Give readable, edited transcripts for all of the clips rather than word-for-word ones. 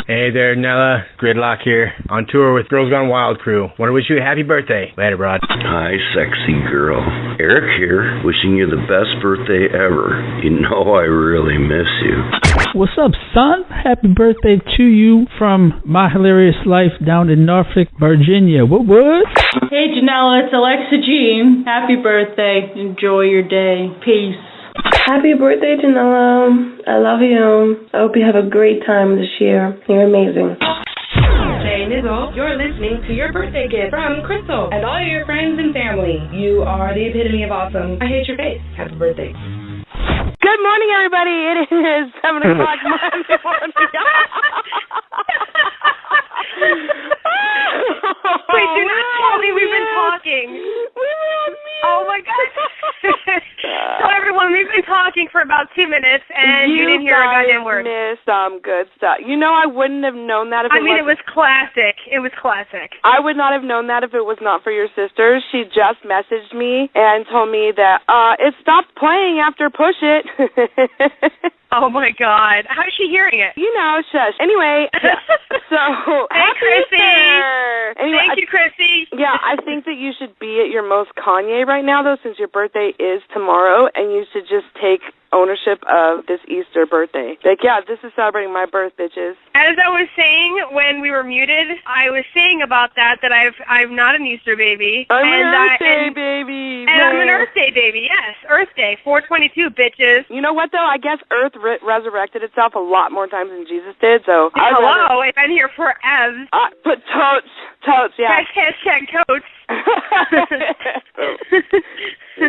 Hey there, Nella. Gridlock here, on tour with Girls Gone Wild crew. Want to wish you a happy birthday. Later, Broad. Hi, sexy girl. Eric here, wishing you the best birthday ever. You know I really miss you. What's up, son? Happy birthday to you from My Hilarious Life down in Norfolk, Virginia. What? Hey, Janella, it's Alexa G. Happy birthday. Enjoy your day. Peace. Happy birthday, Janella. I love you. I hope you have a great time this year. You're amazing. Hey, Nizzle, you're listening to your birthday gift from Krystal and all your friends and family. You are the epitome of awesome. I hate your face. Happy birthday. Good morning, everybody. It is 7 o'clock Monday morning. Wait, do not tell me we've been talking. Oh, my God. So, everyone, we've been talking for about 2 minutes, and you didn't hear a goddamn word. You missed some good stuff. You know, I wouldn't have known that if it it was classic. It was classic. I would not have known that if it was not for your sister. She just messaged me and told me that it stopped playing after Push It. Oh, my God. How's she hearing it? You know, shush. Anyway, so hey, Chrissy. Anyway, Thank you, Chrissy. Yeah, I think that you should be at your most Kanye right now, though, since your birthday is tomorrow, and you should just take ownership of this Easter birthday. Like, yeah, this is celebrating my birth, bitches. As I was saying when we were muted, I was saying about that I'm not an Easter baby. I'm an Earth Day baby. And I'm an Earth Day baby, yes. Earth Day, 4/22, bitches. You know what, though? I guess Earth resurrected itself a lot more times than Jesus did, so... Hello, I've been here forever. But totes, yeah. Hashtag totes.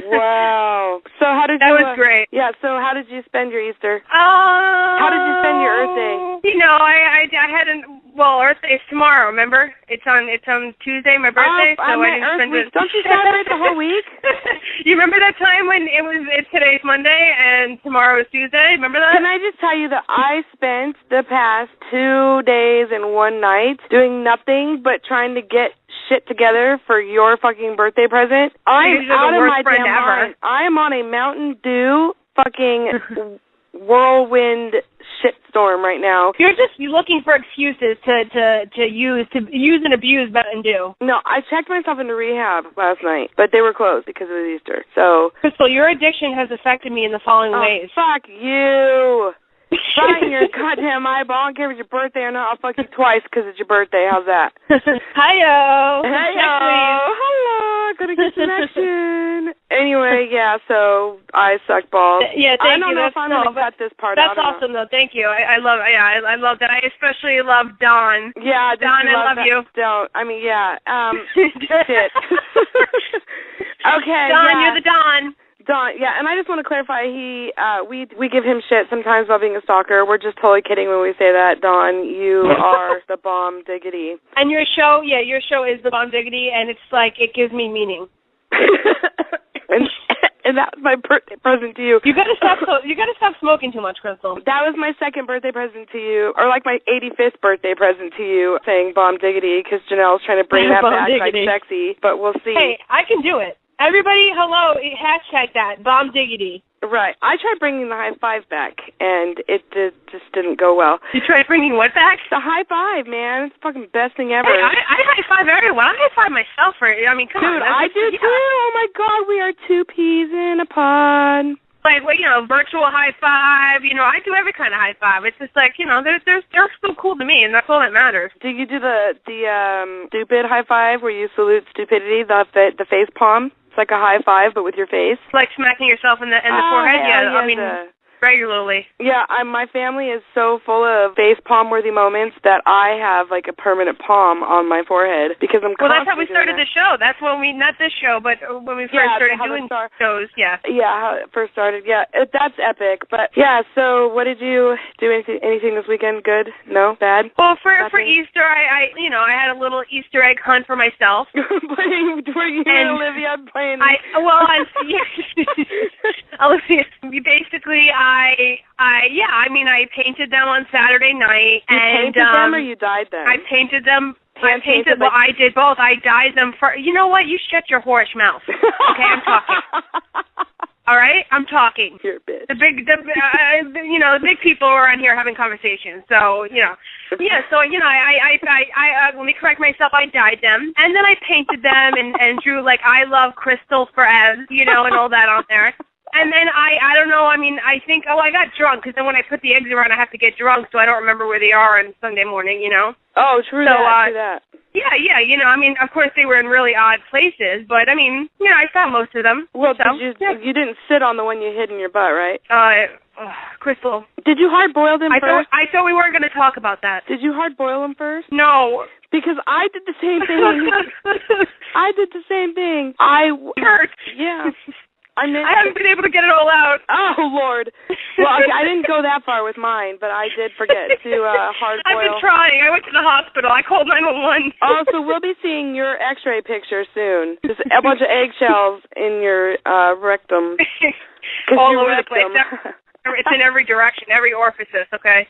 Wow. So how did that was great. Yeah, so how did you spend your Easter? How did you spend your Earth Day? You know, I Earth Day's tomorrow, remember? It's on Tuesday, my birthday, so I didn't spend it. Don't you celebrate the whole week? You remember that time when it's today's Monday and tomorrow is Tuesday? Remember that? Can I just tell you that I spent the past 2 days and 1 night doing nothing but trying to get shit together for your fucking birthday present. I'm out of my damn mind. I am on a Mountain Dew fucking whirlwind shitstorm right now. You're just looking for excuses to use and abuse Mountain Dew. No, I checked myself into rehab last night, but they were closed because it was Easter. So, Krystal, your addiction has affected me in the following ways. Fuck you. Shine your goddamn eyeball. I don't care if it's your birthday or not. I'll fuck you twice because it's your birthday. How's that? Hi-yo. Hey-yo. Hello. Gotta get connection. Anyway, yeah, so I suck balls. Yeah, thank you. I don't know if I'm going to cut this part out. That's awesome, though. Thank you. I love that. I especially love Dawn. Yeah, Dawn, I love you. Yeah. Shit. Okay, Dawn, you're the Dawn. Don, yeah, and I just want to clarify, we give him shit sometimes about being a stalker. We're just totally kidding when we say that, Don. You are the bomb diggity. And your show is the bomb diggity, and it's like, it gives me meaning. and that's my birthday present to you. You gotta stop smoking too much, Krystal. That was my second birthday present to you, or like my 85th birthday present to you, saying bomb diggity, because Janelle's trying to bring that back like sexy, but we'll see. Hey, I can do it. Everybody, hello, hashtag that, bomb diggity. Right. I tried bringing the high five back, and it just didn't go well. You tried bringing what back? The high five, man. It's the fucking best thing ever. Hey, I high five everyone. I high five myself come on. Dude, I do too. Oh, my God, we are 2 peas in a pod. Like, well, virtual high five. I do every kind of high five. It's just like, they're still cool to me, and that's all that matters. Do you do the stupid high five where you salute stupidity, the face palm? It's like a high five, but with your face. Like smacking yourself in the forehead? Yeah, I mean, regularly. Yeah, my family is so full of face palm-worthy moments that I have like a permanent palm on my forehead because I'm constantly. Well, that's how we started the show. That's when not this show, but when we first started doing shows. Yeah. Yeah, how it first started. Yeah, that's epic. But yeah, so what did you do? Anything this weekend? Good? No? Bad? Well, for Easter, I had a little Easter egg hunt for myself. Were you and Olivia playing? Olivia, basically, I painted them on Saturday night. You painted them or you dyed them? I painted them. I did both. I dyed them for. You know what? You shut your whorish mouth. Okay, I'm talking. All right, I'm talking. You're a bitch. The big people are on here having conversations. So, yeah. So, I let me correct myself. I dyed them, and then I painted them and drew like I love Krystal forever, and all that on there. And then I don't know. I mean, I think I got drunk because then when I put the eggs around, I have to get drunk, so I don't remember where they are on Sunday morning. Oh, true that. True that. Yeah. I mean, of course they were in really odd places, but I mean, I found most of them. Well, so, you didn't sit on the one you hid in your butt, right? Krystal. Did you hard boil them first? I thought we weren't going to talk about that. Did you hard boil them first? No. Because I did the same thing. Hurt. Yeah. I haven't been able to get it all out. Oh, Lord. Well, I didn't go that far with mine, but I did forget to hard boil. I've been trying. I went to the hospital. I called 911. Oh, so we'll be seeing your x-ray picture soon. Just a bunch of eggshells in your rectum. All over the place. It's in every direction, every orifice, okay?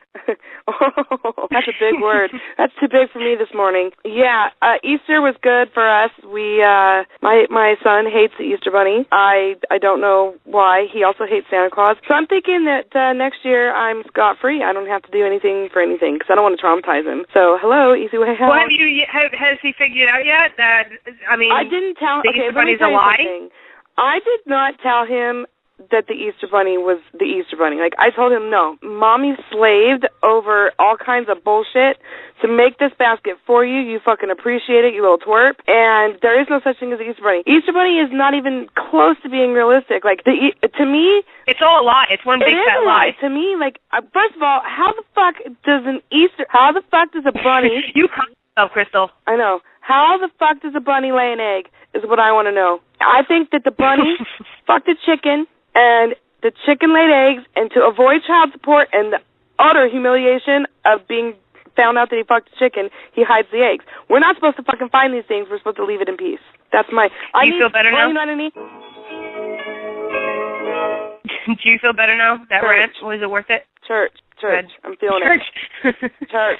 Oh, that's a big word. That's too big for me this morning. Yeah, Easter was good for us. We, my son hates the Easter Bunny. I don't know why. He also hates Santa Claus. So I'm thinking that next year I'm scot-free. I don't have to do anything for anything because I don't want to traumatize him. So, hello, easy way out. Well, has he figured out yet that, I didn't tell the Easter Bunny's a lie? Something. I did not tell him that the Easter Bunny was the Easter Bunny. Like, I told him, no, Mommy slaved over all kinds of bullshit to make this basket for you. You fucking appreciate it, you little twerp. And there is no such thing as the Easter Bunny. Easter Bunny is not even close to being realistic. Like, to me... It's all a lie. It's one big fat lie. To me, like, first of all, how the fuck does a bunny... You call yourself, Krystal. I know. How the fuck does a bunny lay an egg is what I want to know. I think that the bunny fucked a chicken, and the chicken laid eggs, and to avoid child support and the utter humiliation of being found out that he fucked a chicken, he hides the eggs. We're not supposed to fucking find these things. We're supposed to leave it in peace. That's my... Do you feel better now? You know what I mean? Do you feel better now? That rant? Was it worth it? Church. Good. I'm feeling it. Church.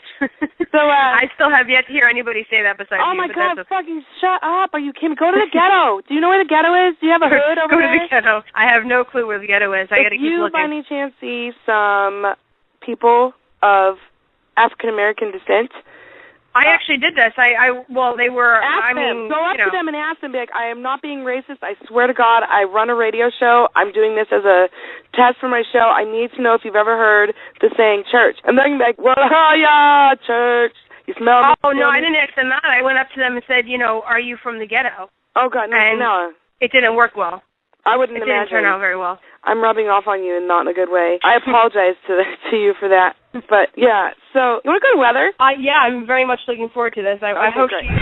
So, I still have yet to hear anybody say that besides you. Oh, my God, fucking shut up. Are you kidding? Go to the ghetto. Do you know where the ghetto is? Do you have a hood over there? Go to the ghetto. I have no clue where the ghetto is. I got to keep looking. If you by any chance see some people of African-American descent... I actually did this. Well, they were... Ask them. Go up to them and ask them, be like, I am not being racist. I swear to God, I run a radio show. I'm doing this as a test for my show. I need to know if you've ever heard the saying church. And they're going to be like, well, yeah, church. You smell me? Oh, no, I didn't ask them that. I went up to them and said, are you from the ghetto? Oh, God, no. It didn't work well. I wouldn't imagine. It didn't turn out very well. I'm rubbing off on you and not in a good way. I apologize to you for that. But, yeah, so, you want good weather? Yeah, I'm very much looking forward to this. I hope great. Okay.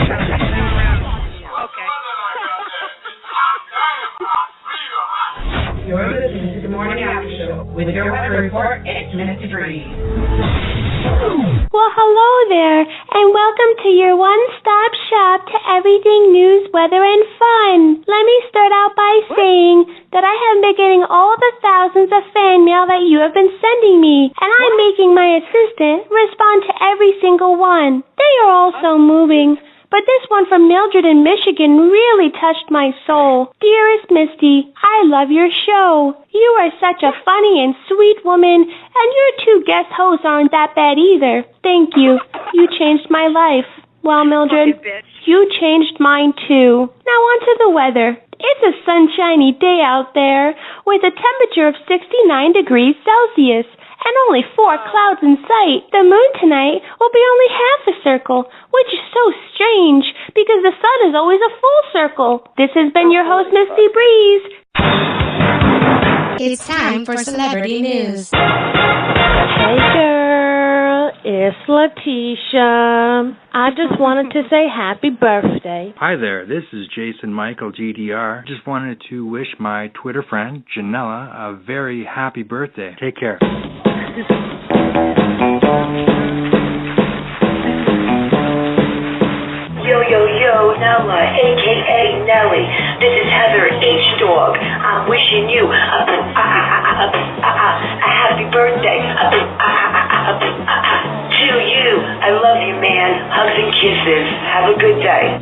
You're listening to the Morning After Show with your weather report at 8 degrees. Well, hello there, and welcome to your one-stop shop to everything news, weather, and fun. Let me start out by saying that I have been getting all the thousands of fan mail that you have been sending me, and I'm making my assistant respond to every single one. They are all so moving. But this one from Mildred in Michigan really touched my soul. Dearest Misty, I love your show. You are such a funny and sweet woman, and your two guest hosts aren't that bad either. Thank you. You changed my life. Well, Mildred, you changed mine too. Now on to the weather. It's a sunshiny day out there with a temperature of 69 degrees Celsius. And only 4 clouds in sight. The moon tonight will be only half a circle, which is so strange because the sun is always a full circle. This has been your host, Misty Breeze. It's time for celebrity news. Hey girl, it's Letitia. I just wanted to say happy birthday. Hi there, this is Jason Michael GDR. Just wanted to wish my Twitter friend, Janella, a very happy birthday. Take care. Yo, Nella, a.k.a. Nelly. This is Heather H. Dog. I'm wishing you a happy birthday. To you. I love you, man. Hugs and kisses. Have a good day.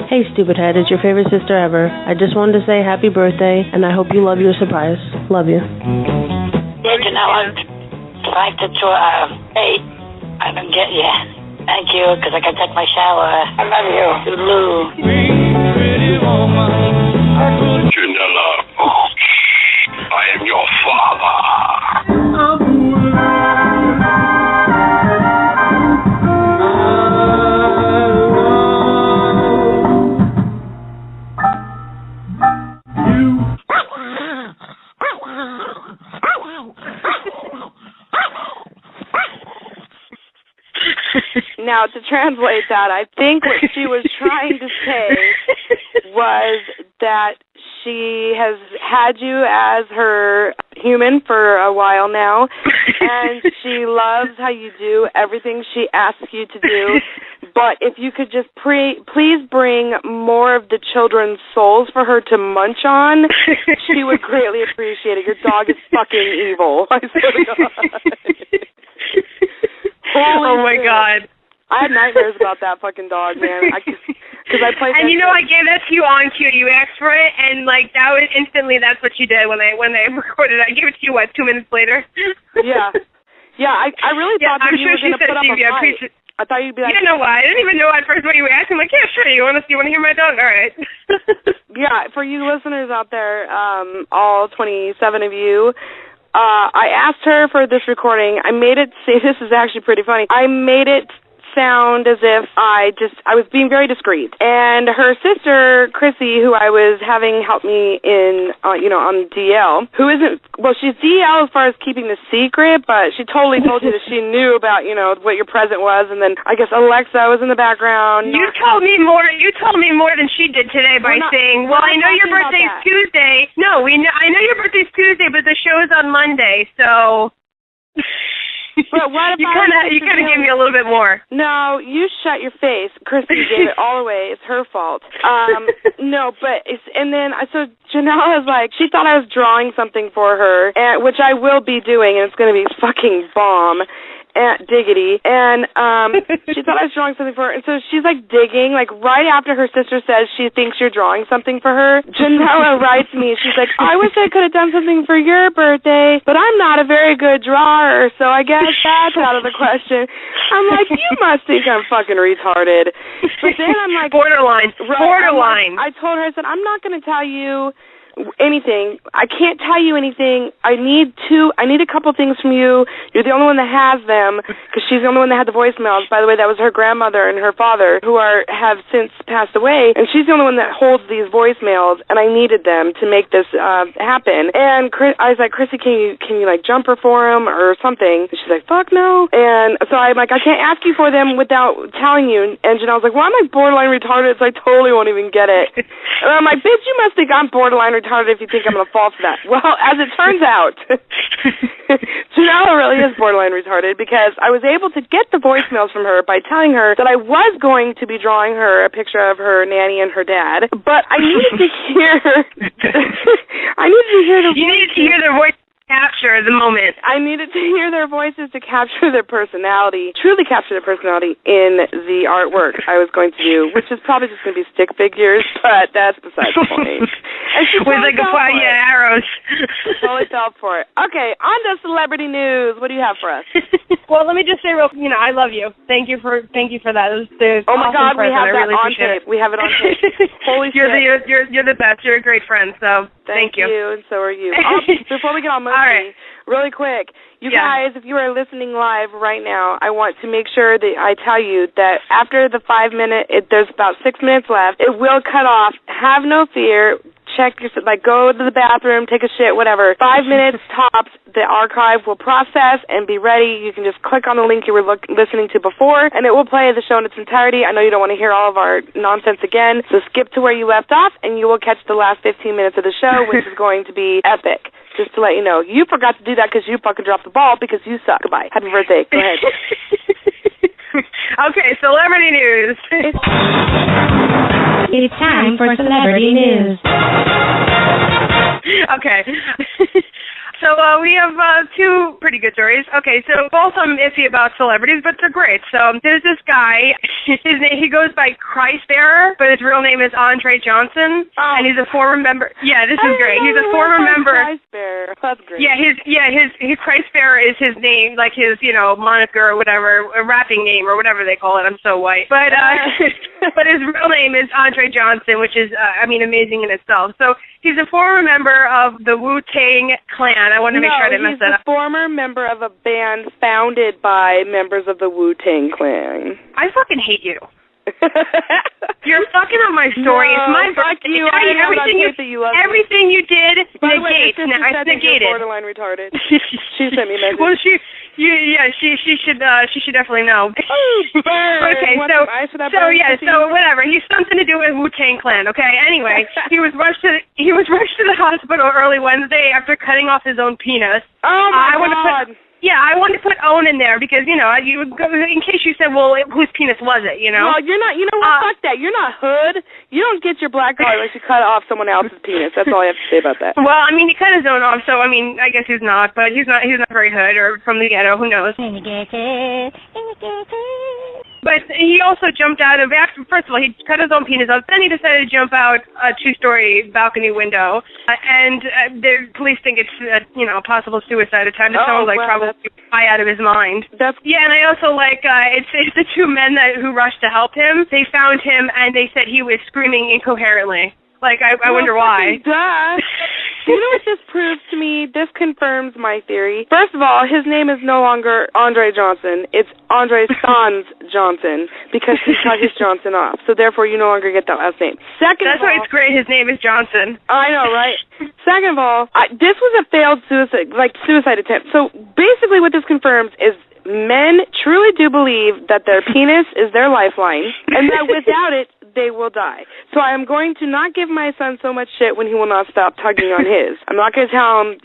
Hey, stupid head, it's your favorite sister ever. I just wanted to say happy birthday, and I hope you love your surprise. Love you. Yeah, Janella, like the tour, hey, I don't get you. Thank you, because I got to take my shower. I love you. Toodaloo. Pretty woman. Janella, I am your father. Now, to translate that, I think what she was trying to say was that she has had you as her human for a while now, and she loves how you do everything she asks you to do. But if you could just please bring more of the children's souls for her to munch on, she would greatly appreciate it. Your dog is fucking evil. I swear to God. Oh my God. I had nightmares about that fucking dog, man. Because I played. And you know, I gave that to you on cue. You asked for it, and like that was instantly. That's what you did when I recorded it. I gave it to you 2 minutes later. Yeah. I really thought that you were going to put up a fight. I thought you'd be like. You know why? I didn't even know at first what you were asking. I'm like, yeah, sure. You want to hear my dog? All right. Yeah, for you listeners out there, all 27 of you. I asked her for this recording. I made it say, this is actually pretty funny. I made it sound as if I was being very discreet. And her sister, Chrissy, who I was having help me in, on DL, who isn't, well, she's DL as far as keeping the secret, but she totally told you that she knew about, what your present was. And then I guess Alexa was in the background. You told me more than she did today by saying, well, I know your birthday's Tuesday. No, I know your birthday's Tuesday, but the show is on Monday, so... But what about you kind of gave me a little bit more. No, you shut your face. Christy gave it all away. It's her fault. No, but so Janelle is like, she thought I was drawing something for her, which I will be doing, and it's going to be fucking bomb. Diggity. And she thought I was drawing something for her. And so she's like digging, like right after her sister says she thinks you're drawing something for her, Janella writes me, she's like, I wish I could have done something for your birthday, but I'm not a very good drawer, so I guess that's out of the question. I'm like, you must think I'm fucking retarded. But then I'm like, borderline. I told her, I said, I'm not going to tell you anything. I can't tell you anything. I need a couple things from you. You're the only one that has them, because she's the only one that had the voicemails. By the way, that was her grandmother and her father, who have since passed away, and she's the only one that holds these voicemails, and I needed them to make this happen. And I was like, Chrissy, can you like jump her for him or something? And she's like, fuck no. And so I'm like, I can't ask you for them without telling you. And Janelle's like, well, I'm like borderline retarded, so I totally won't even get it. And I'm like, bitch, you must think I'm borderline retarded if you think I'm going to fall for that. Well, as it turns out, Janella really is borderline retarded, because I was able to get the voicemails from her by telling her that I was going to be drawing her a picture of her nanny and her dad, but I needed to hear You needed to hear their voice. Capture the moment. I needed to hear their voices to capture their personality, truly capture their personality in the artwork I was going to do, which is probably just going to be stick figures, but that's beside the point. With like arrows. Totally fell for it. Okay, on to celebrity news. What do you have for us? Well, let me just say I love you. Thank you for that. Oh my God, we have that on tape. We have it on tape. Holy shit. You're the best. You're a great friend. So thank you. And so are you. Before we get on movie, really quick, you guys, if you are listening live right now, I want to make sure that I tell you that after the 5 minute, there's about 6 minutes left. It will cut off. Have no fear. Check your, go to the bathroom, take a shit, whatever. 5 minutes tops, the archive will process and be ready. You can just click on the link you were listening to before, and it will play the show in its entirety. I know you don't want to hear all of our nonsense again, so skip to where you left off, and you will catch the last 15 minutes of the show, which is going to be epic. Just to let you know. You forgot to do that because you fucking dropped the ball because you suck. Goodbye. Happy birthday. Go ahead. Okay, celebrity news. It's time for celebrity news. Okay. So we have two pretty good stories. Okay, so both I'm iffy about celebrities, but they're great. So there's this guy. His name, he goes by Krystal, but his real name is Andre Johnson, and he's a former member. Yeah, this is great. He's a former member. Krystal. That's great. His Krystal is his name, like his moniker or whatever, a rapping name or whatever they call it. I'm so white, but but his real name is Andre Johnson, which is amazing in itself. So he's a former member of the Wu-Tang Clan. I want to make sure I didn't mess that up. He's a former member of a band founded by members of the Wu-Tang Clan. I fucking hate you. You're fucking on my story. It's my birthday. You. Everything you did negates. Now it's negated. You're borderline retarded. She sent me a message. Well, she should definitely know. Okay, so whatever. He's something to do with Wu-Tang Clan. Okay. Anyway, he was rushed to the hospital early Wednesday after cutting off his own penis. Oh my God. I wanted to put own in there because, you would go, in case you said, well, whose penis was it, Well, you're not, fuck that. You're not hood. You don't get your black card unless you cut off someone else's penis. That's all I have to say about that. Well, he cut his own off, so, I guess he's not, but he's not very hood or from the ghetto, who knows. But he also jumped out of, first of all, he cut his own penis off, then he decided to jump out a 2-story balcony window, and the police think it's, a possible suicide attempt. It sounds like probably high out of his mind. And I also it's the two men who rushed to help him. They found him, and they said he was screaming incoherently. I wonder why. Duh. You know what this proves to me? This confirms my theory. First of all, his name is no longer Andre Johnson. It's Andre Sans Johnson because he cut his Johnson off. So therefore, you no longer get that last name. That's why it's great. His name is Johnson. I know, right? Second of all, this was a failed suicide attempt. So basically, what this confirms is men truly do believe that their penis is their lifeline, and that without it, they will die. So I am going to not give my son so much shit when he will not stop tugging on his. I'm not going to tell him,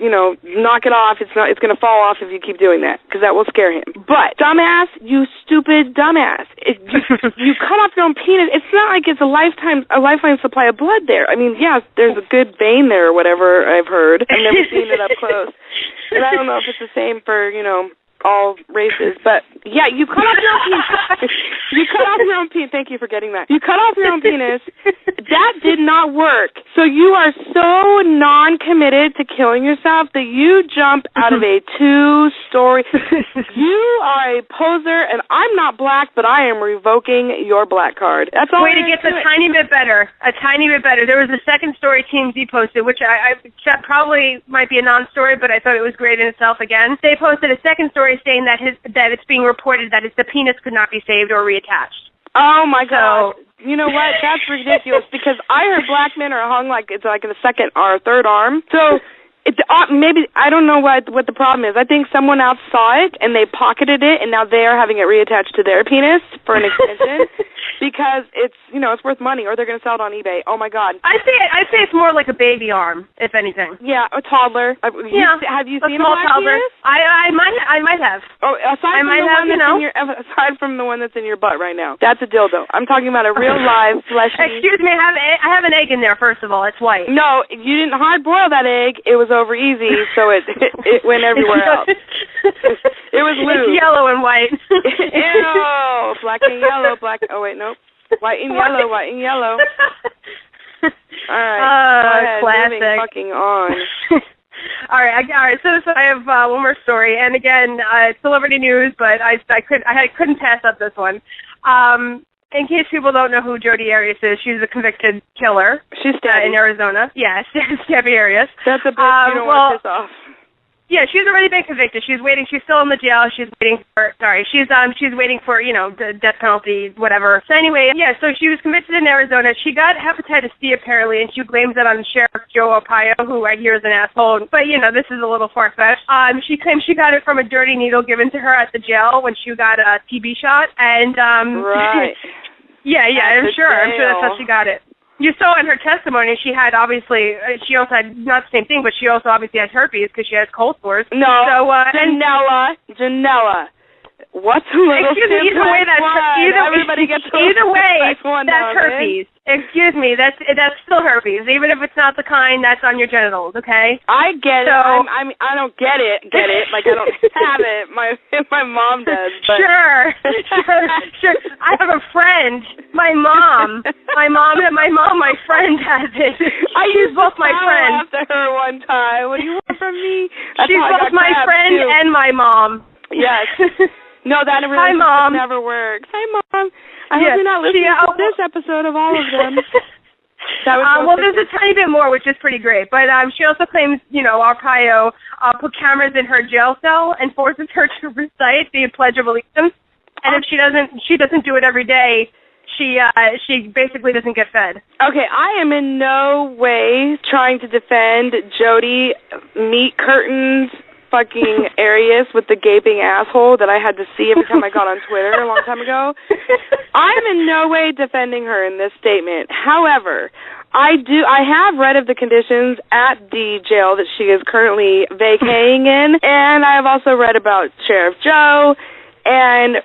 knock it off. It's going to fall off if you keep doing that, because that will scare him. But, dumbass, you stupid dumbass. You cut off your own penis. It's not like it's a lifeline supply of blood there. Yes, there's a good vein there or whatever I've heard. I've never seen it up close. And I don't know if it's the same for, all races, but yeah, you cut off your own penis. You cut off your own penis. Thank you for getting that. You cut off your own penis. That did not work. So you are so non-committed to killing yourself that you jump out of a 2-story. You are a poser, and I'm not black, but I am revoking your black card. That's all. Wait, it gets a tiny bit better. There was a second story TMZ posted, which I that probably might be a non-story, but I thought it was great in itself again. They posted a second story saying that it's being reported that the penis could not be saved or reattached. Oh my God! You know what? That's ridiculous because I heard black men are hung like it's like in a second or third arm. So maybe I don't know what the problem is. I think someone else saw it and they pocketed it, and now they are having it reattached to their penis for an extension because it's it's worth money, or they're going to sell it on eBay. Oh my God! I'd say it's more like a baby arm, if anything. Yeah, a toddler. Have you seen a black toddler? penis? I might have. Oh, aside from the one that's in your butt right now, that's a dildo. I'm talking about a real live fleshy. Excuse me, I have an egg in there. First of all, it's white. No, you didn't hard boil that egg. It was over easy, so it went everywhere else. It was loose. It's yellow and white. Ew, black and yellow, Oh wait, nope. White and yellow. All right, go ahead. Moving fucking on. All right. So I have one more story, and again, it's celebrity news, but I couldn't pass up this one. In case people don't know who Jodi Arias is, she's a convicted killer. She's in Arizona. Yes, Debbie Arias. That's a bitch you don't want to piss off. Yeah, she's already been convicted. She's waiting. She's still in the jail. She's waiting for the death penalty, whatever. So anyway, so she was convicted in Arizona. She got hepatitis C apparently, and she blames it on Sheriff Joe Arpaio, who I hear is an asshole. But this is a little far-fetched. She claims she got it from a dirty needle given to her at the jail when she got a TB shot, and right. I'm sure that's how she got it. You saw in her testimony she had she also had not the same thing, but she also obviously has herpes because she has cold sores. No, so, Janella. What's a little Excuse me, either way, that's herpes. Excuse me, that's still herpes, even if it's not the kind that's on your genitals. Okay. I get it. I don't get it. Like I don't have it. My mom does. But. Sure. I have a friend. My mom. My friend has it. She's both my friends. After her one time. What do you want from me? She's both my friend and my mom. Yes. No, that really never works. Hi, Mom. I hope you're not listening to this episode of all of them. Well, there's a tiny bit more, which is pretty great. But she also claims, Arpaio put cameras in her jail cell and forces her to recite the Pledge of Allegiance. And if she doesn't do it every day, she basically doesn't get fed. Okay, I am in no way trying to defend Jody meat curtains fucking Arius with the gaping asshole that I had to see every time I got on Twitter a long time ago. I'm in no way defending her in this statement. However, I have read of the conditions at the jail that she is currently vacating in, and I have also read about Sheriff Joe. And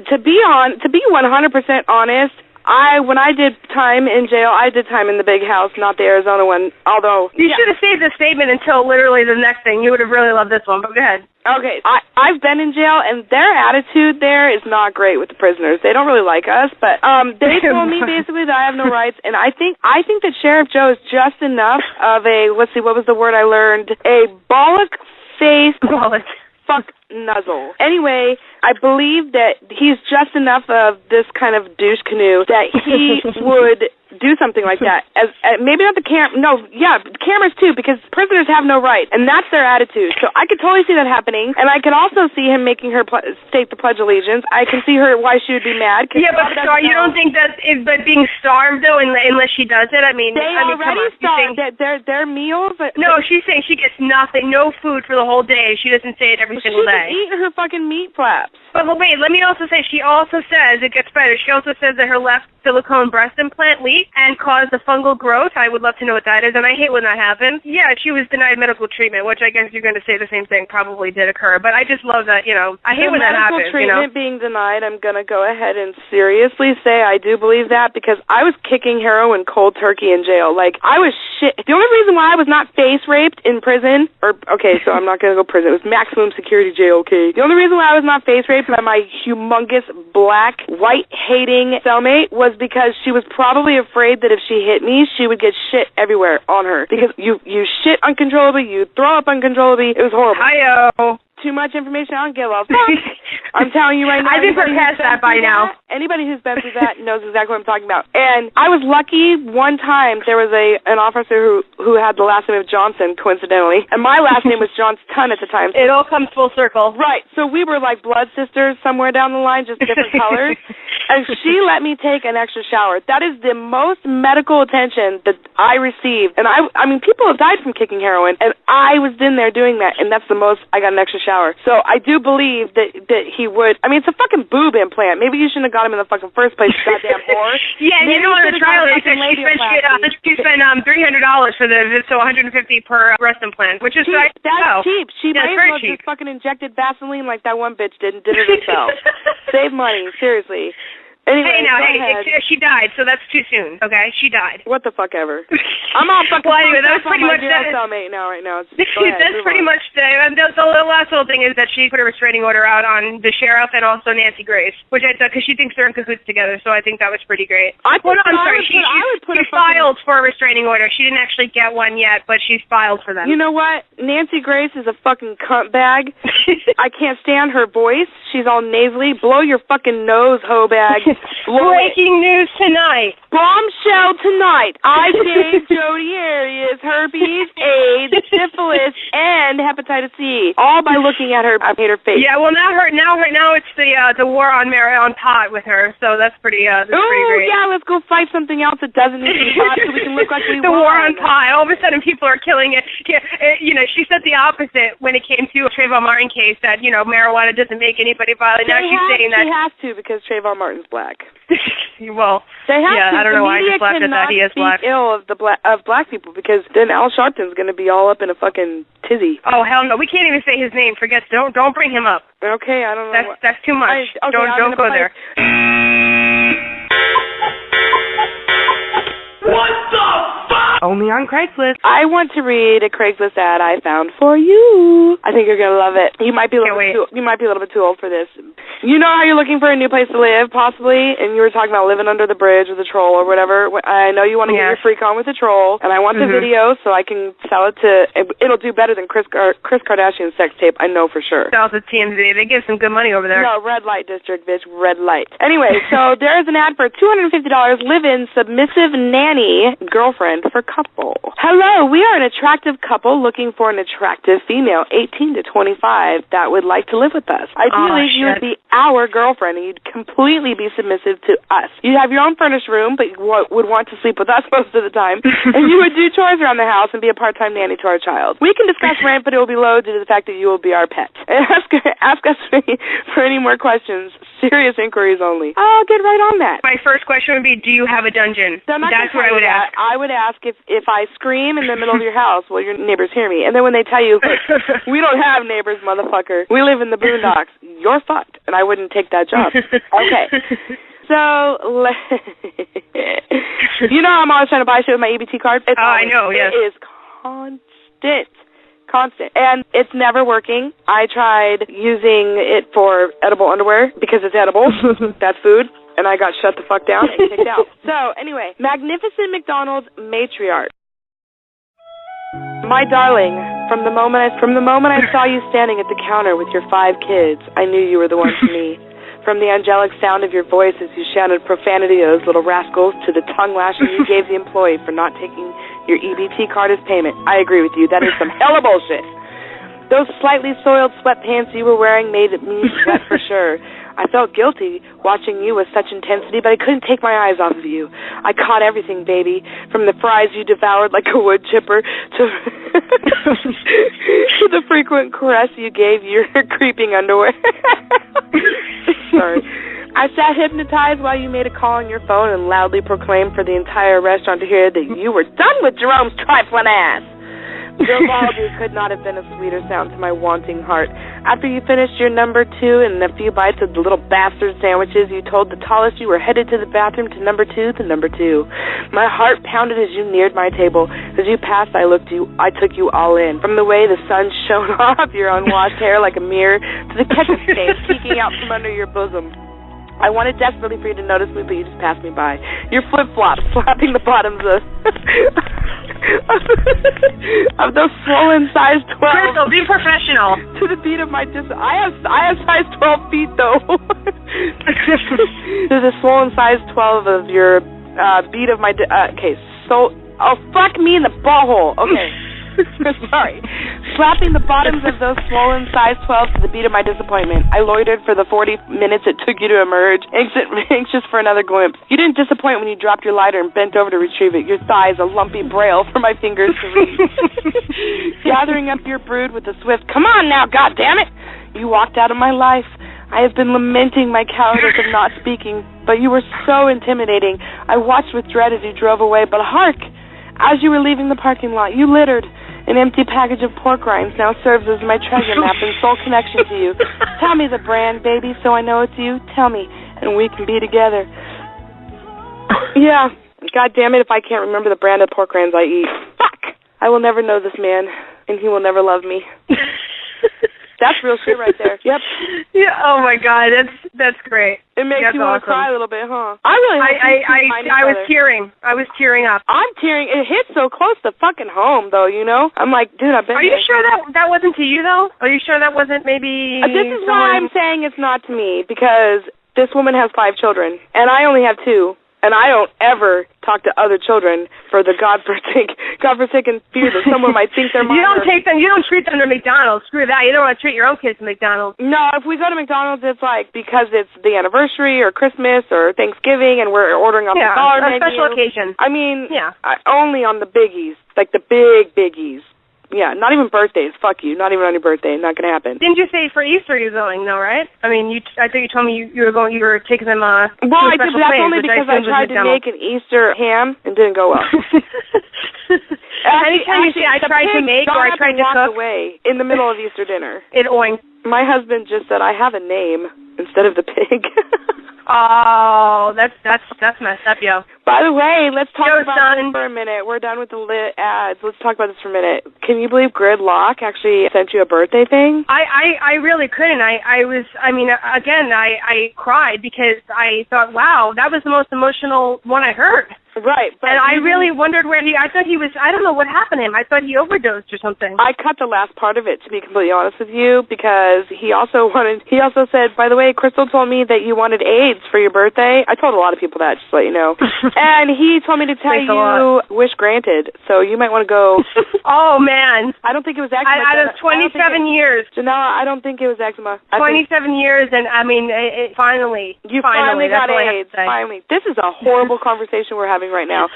to be 100% honest, when I did time in jail, I did time in the big house, not the Arizona one, although... You should have saved the statement until literally the next thing. You would have really loved this one, but go ahead. Okay, I've been in jail, and their attitude there is not great with the prisoners. They don't really like us, but they told me basically that I have no rights, and I think that Sheriff Joe is just enough of a, let's see, what was the word I learned? A bollock-faced... Bollock. Fuck nuzzle. Anyway, I believe that he's just enough of this kind of douche canoe that he would do something like that. As maybe not the cameras too, because prisoners have no right, and that's their attitude. So I could totally see that happening, and I could also see him making her state the Pledge of Allegiance. I can see why she would be mad. Yeah, but you don't think that but being starved though, unless she does it? I mean, already starved. Their meals. No, she's saying she gets nothing, no food for the whole day. She doesn't say it every single day. She can eat her fucking meat flaps. But wait, let me also say, she also says, it gets better, she also says that her left silicone breast implant leaked and caused a fungal growth. I would love to know what that is, and I hate when that happens. Yeah, she was denied medical treatment, which I guess you're going to say the same thing probably did occur, but I just love that, I hate when that happens, medical treatment being denied, I'm going to go ahead and seriously say I do believe that, because I was kicking heroin cold turkey in jail. Like, I was shit. The only reason why I was not face raped in prison, so I'm not going to go prison, it was maximum security jail, okay? The only reason why I was not face raped by my humongous black, white-hating cellmate was because she was probably afraid that if she hit me, she would get shit everywhere on her. Because you shit uncontrollably, you throw up uncontrollably. It was horrible. Hi-yo. Too much information, I don't give a fuck. I'm telling you right now. I think we're past that by now. Anybody who's been through that knows exactly what I'm talking about. And I was lucky one time there was an officer who had the last name of Johnson, coincidentally, and my last name was Johnston at the time. It all comes full circle. Right. So we were like blood sisters somewhere down the line, just different colors. And she let me take an extra shower. That is the most medical attention that I received. And I mean, people have died from kicking heroin, and I was in there doing that, and that's the most I got an extra shower. So I do believe that he would. I mean, it's a fucking boob implant. Maybe you shouldn't have got him in the fucking first place, you goddamn whore. Yeah, and you know, on the trial they said she spent $300 for so $150 per breast implant, which is cheap. That's cheap. She may as well just fucking injected Vaseline like that one bitch did and did it herself. Save money, seriously. Anyway, she died, so that's too soon. Okay, she died. What the fuck ever. I'm all fucking. Well, anyway, that was pretty much that. Cellmate now, right now. That's pretty much the last little thing is that she put a restraining order out on the sheriff and also Nancy Grace, which I thought because she thinks they're in cahoots together. So I think that was pretty great. She filed for a restraining order. She didn't actually get one yet, but she's filed for them. You know what? Nancy Grace is a fucking cunt bag. I can't stand her voice. She's all nasally. Blow your fucking nose, hoe bag. Breaking news tonight. Bombshell tonight. I gave Jody Arias herpes, AIDS, syphilis, and hepatitis C, all by looking at her. I hate her face. Yeah, well now it's the war on pot with her. So that's pretty pretty great. Yeah, let's go fight something else that doesn't need to be pot so we can look like we The war on pot. All of a sudden, people are killing it. She said the opposite when it came to Trayvon Martin case that marijuana doesn't make anybody violent. Now she's saying that she has to because Trayvon Martin's black. black. Well, they have to. I don't know why I just laughed at that. He is black. Ill of black people because then Al Sharpton's going to be all up in a fucking tizzy. Oh hell no, we can't even say his name. Forget. Don't bring him up. Okay, I don't know. That's too much. Don't go there. What the fuck? Only on Craigslist. I want to read a Craigslist ad I found for you. I think you're gonna love it. You might be a little bit too old for this. You know how you're looking for a new place to live, possibly, and you were talking about living under the bridge with a troll or whatever. I know you want to get your freak on with a troll, and I want the video so I can sell it to. It'll do better than Kris Kardashian's sex tape. I know for sure. Sell it to TMZ. They give some good money over there. No, red light district, bitch. Red light. Anyway, so there is an ad for $250 live-in submissive nanny girlfriend for couple. Hello, we are an attractive couple looking for an attractive female, 18 to 25, that would like to live with us. Ideally, you would be our girlfriend, and you'd completely be submissive to us. You'd have your own furnished room, but you would want to sleep with us most of the time, and you would do chores around the house and be a part-time nanny to our child. We can discuss rent, but it will be low due to the fact that you will be our pet. Ask us for any more questions. Serious inquiries only. I'll get right on that. My first question would be, do you have a dungeon? That's what I would ask. I would ask if I scream in the middle of your house, will your neighbors hear me? And then when they tell you, we don't have neighbors, motherfucker. We live in the boondocks. You're fucked. And I wouldn't take that job. Okay. So, you know I'm always trying to buy shit with my EBT card? I know, yes. It is constant. And it's never working. I tried using it for edible underwear because it's edible. That's food. And I got shut the fuck down and kicked out. So, anyway, magnificent McDonald's matriarch. My darling, from the moment I saw you standing at the counter with your 5 kids, I knew you were the one for me. From the angelic sound of your voice as you shouted profanity to those little rascals to the tongue lashing you gave the employee for not taking your EBT card as payment. I agree with you. That is some hella bullshit. Those slightly soiled sweatpants you were wearing made me sweat for sure. I felt guilty watching you with such intensity, but I couldn't take my eyes off of you. I caught everything, baby, from the fries you devoured like a wood chipper to the frequent caress you gave your creeping underwear. Sorry. I sat hypnotized while you made a call on your phone and loudly proclaimed for the entire restaurant to hear that you were done with Jerome's trifling ass. Bill Baldy could not have been a sweeter sound to my wanting heart. After you finished your number 2 and a few bites of the little bastard sandwiches, you told the tallest you were headed to the bathroom to number 2 to number 2. My heart pounded as you neared my table. As you passed, I took you all in. From the way the sun shone off your unwashed hair like a mirror to the ketchup stains peeking out from under your bosom. I wanted desperately for you to notice me, but you just passed me by. Your flip-flops slapping the bottoms of those swollen size 12. Krystal, be professional. To the beat of my I have size 12 feet though. To the swollen size 12 of your beat of my fuck me in the butthole. Okay. Sorry. Slapping the bottoms of those swollen size 12s to the beat of my disappointment. I loitered for the 40 minutes it took you to emerge, anxious for another glimpse. You didn't disappoint when you dropped your lighter and bent over to retrieve it, your thighs a lumpy braille for my fingers to reach. Gathering up your brood with a swift, come on now, goddammit! You walked out of my life. I have been lamenting my cowardice of not speaking, but you were so intimidating. I watched with dread as you drove away, but hark! As you were leaving the parking lot, you littered. An empty package of pork rinds now serves as my treasure map and sole connection to you. Tell me the brand, baby, so I know it's you. Tell me, and we can be together. Yeah, God damn it if I can't remember the brand of pork rinds I eat. Fuck! I will never know this man, and he will never love me. That's real shit right there. Yep. Yeah. Oh my God, that's great. It makes you want to cry a little bit, huh? I really. I was tearing. I was tearing up. I'm tearing. It hits so close to fucking home, though. You know. I'm like, dude, I've been. Are you sure that wasn't to you though? Are you sure that wasn't maybe? This is why I'm saying it's not to me, because this woman has 5 children and I only have 2. And I don't ever talk to other children for the godforsaken fear that someone might think they're mine. You don't treat them to McDonald's. Screw that. You don't want to treat your own kids to McDonald's. No, if we go to McDonald's, it's like because it's the anniversary or Christmas or Thanksgiving and we're ordering off the dollar menu. Special occasion. I mean, only on the biggies, like the big biggies. Yeah, not even birthdays. Fuck you. Not even on your birthday. Not gonna happen. Didn't you say for Easter you're going though, right? I mean, I think you told me you were taking them. Well, I did, but that's only because I tried to make an Easter ham and didn't go well. Anytime you say I tried to make or I tried to cook, away in the middle of Easter dinner. It oinked. My husband just said I have a name instead of the pig. Oh, that's messed up, yo. By the way, let's talk about this for a minute. We're done with the lit ads. Let's talk about this for a minute. Can you believe Gridlock actually sent you a birthday thing? I really couldn't. I cried because I thought, wow, that was the most emotional one I heard. Right. But and I really wondered where I thought he was, I don't know what happened to him. I thought he overdosed or something. I cut the last part of it, to be completely honest with you, because he also said, by the way, Krystal told me that you wanted AIDS for your birthday. I told a lot of people that, just to let you know. And he told me to tell you, wish granted. So you might want to go. Oh, man. I don't think it was eczema. Out of 27 years. Janella, I don't think it was eczema. 27 years, and I mean, finally. You finally got AIDS. Finally. This is a horrible conversation we're having right now.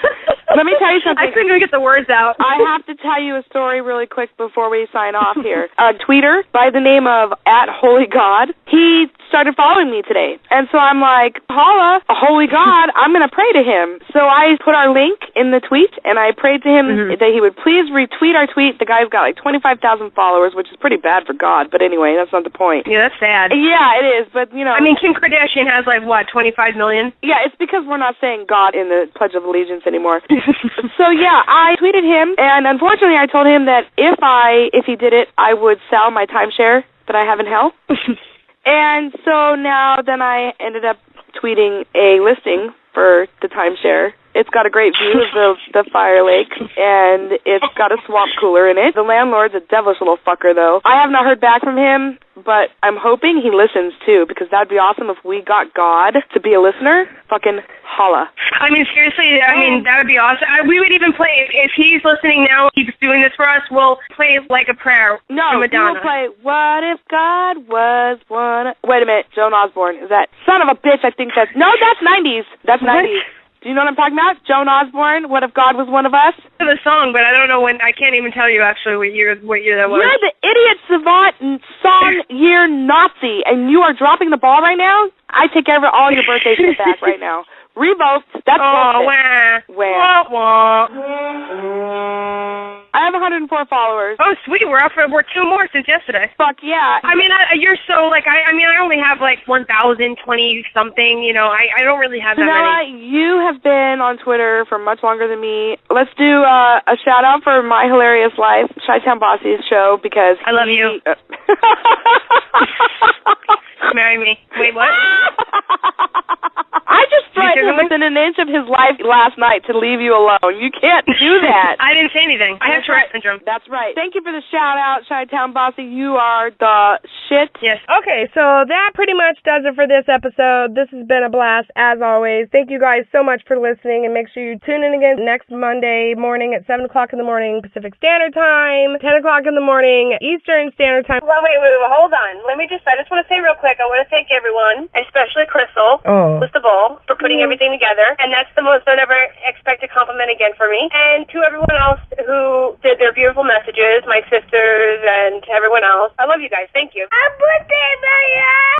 Let me tell you something. I couldn't even get the words out. I have to tell you a story really quick before we sign off here. A tweeter by the name of @HolyGod, he started following me today. And so I'm like, holla, a holy God, I'm going to pray to him. So I put our link in the tweet, and I prayed to him that he would please retweet our tweet. The guy's got like 25,000 followers, which is pretty bad for God. But anyway, that's not the point. Yeah, that's sad. Yeah, it is. But, you know. I mean, Kim Kardashian has like, what, 25 million? Yeah, it's because we're not saying God in the Pledge of Allegiance anymore. So, yeah, I tweeted him, and unfortunately I told him that if he did it, I would sell my timeshare that I have in hell. And so then I ended up tweeting a listing for the timeshare. It's got a great view of the Fire Lake, and it's got a swamp cooler in it. The landlord's a devilish little fucker, though. I have not heard back from him, but I'm hoping he listens, too, because that'd be awesome if we got God to be a listener. Fucking holla. I mean, seriously, that would be awesome. We would even play, if he's listening now, keeps doing this for us, we'll play like a prayer from Madonna. We'll play, what if God was one... Wait a minute, Joan Osborne. Is that... Son of a bitch, I think that's... No, that's 90s. That's 90s. Do you know what I'm talking about? Joan Osborne, What If God Was One of Us? The song, but I don't know when. I can't even tell you actually what year that was. You're the idiot savant song year Nazi, and you are dropping the ball right now? I take all your birthday shit back right now. Revoked. That's bullshit. Wah, wah. I have 104 followers. Oh, sweet. We're 2 more since yesterday. Fuck yeah. I mean, you're so, like, I only have, like, 1,020-something, you know. I don't really have that many. You have been on Twitter for much longer than me. Let's do a shout-out for My Hilarious Life, Chi-Town Bossy's show, because I love you. Marry me. Wait, what? I just tried to within an inch of his life last night to leave you alone. You can't do that. I didn't say anything. I have Tourette syndrome. That's right. Thank you for the shout-out, Chi-Town Bossy. You are the shit. Yes. Okay, so that pretty much does it for this episode. This has been a blast, as always. Thank you guys so much for listening, and make sure you tune in again next Monday morning at 7 o'clock in the morning Pacific Standard Time, 10 o'clock in the morning Eastern Standard Time. Well, wait, hold on. I just want to say real quick, I want to thank everyone, especially Krystal, with the bowl, for putting everything together, and that's the most unexpected compliment again for me. And to everyone else who did their beautiful messages, my sisters and everyone else, I love you guys. Thank you. Happy birthday, Maria!